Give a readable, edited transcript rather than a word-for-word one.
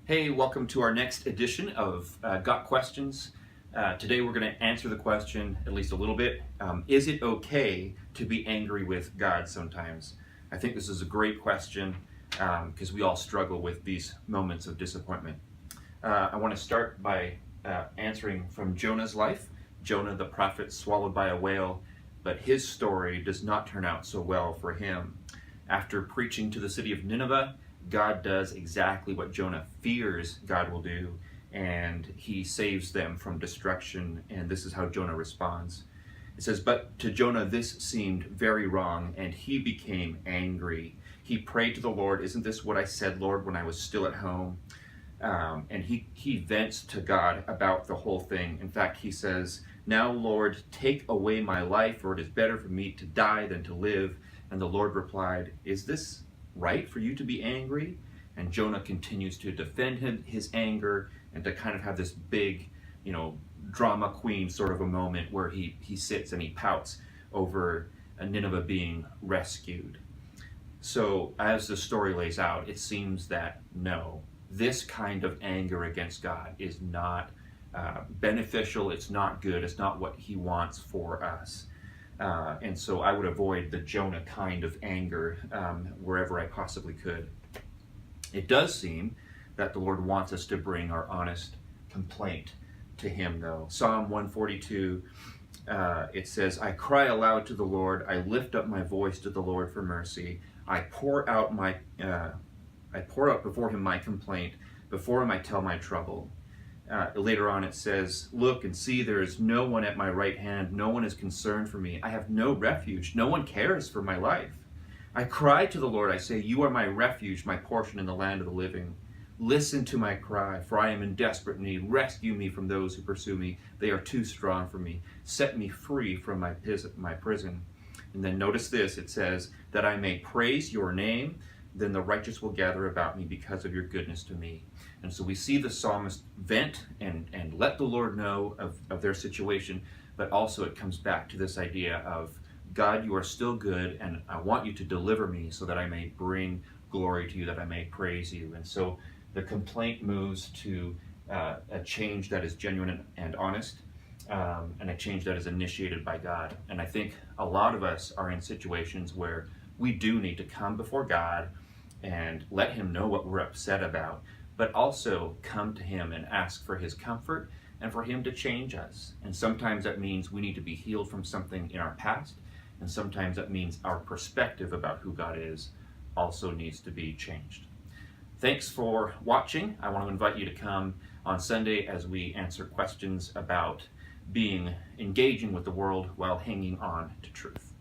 Hey, welcome to our next edition of Got Questions. Today we're going to answer the question, at least a little bit, is it okay to be angry with God sometimes? I think this is a great question because we all struggle with these moments of disappointment. I want to start by answering from Jonah's life. Jonah, the prophet, swallowed by a whale, but his story does not turn out so well for him. After preaching to the city of Nineveh, God does exactly what Jonah fears God will do, and he saves them from destruction, and this is how Jonah responds. It says, "But to Jonah this seemed very wrong, and he became angry. He prayed to the Lord, 'Isn't this what I said, Lord, when I was still at home?'" And he vents to God about the whole thing. In fact, he says, "Now, Lord, take away my life, for it is better for me to die than to live." And the Lord replied, "Is this right for you to be angry?" And Jonah continues to defend his anger and to kind of have this big, drama queen sort of a moment where he sits and he pouts over Nineveh being rescued. So as the story lays out, it seems that no, this kind of anger against God is not beneficial, it's not good, it's not what he wants for us. And so I would avoid the Jonah kind of anger wherever I possibly could. It does seem that the Lord wants us to bring our honest complaint to him, though. Psalm 142, it says, "I cry aloud to the Lord, I lift up my voice to the Lord for mercy. I pour out before him my complaint, before him I tell my trouble." Later on it says, "Look and see, there is no one at my right hand, no one is concerned for me. I have no refuge, no one cares for my life. I cry to the Lord, I say, you are my refuge, my portion in the land of the living. Listen to my cry, for I am in desperate need. Rescue me from those who pursue me. They are too strong for me. Set me free from my prison." And then notice this, it says, "That I may praise your name, then the righteous will gather about me because of your goodness to me." And so we see the psalmist vent and let the Lord know of their situation, but also it comes back to this idea of, God, you are still good, and I want you to deliver me so that I may bring glory to you, that I may praise you. And so the complaint moves to a change that is genuine and honest, and a change that is initiated by God. And I think a lot of us are in situations where we do need to come before God and let him know what we're upset about, but also come to him and ask for his comfort and for him to change us. And sometimes that means we need to be healed from something in our past, and sometimes that means our perspective about who God is also needs to be changed. Thanks for watching. I want to invite you to come on Sunday as we answer questions about engaging with the world while hanging on to truth.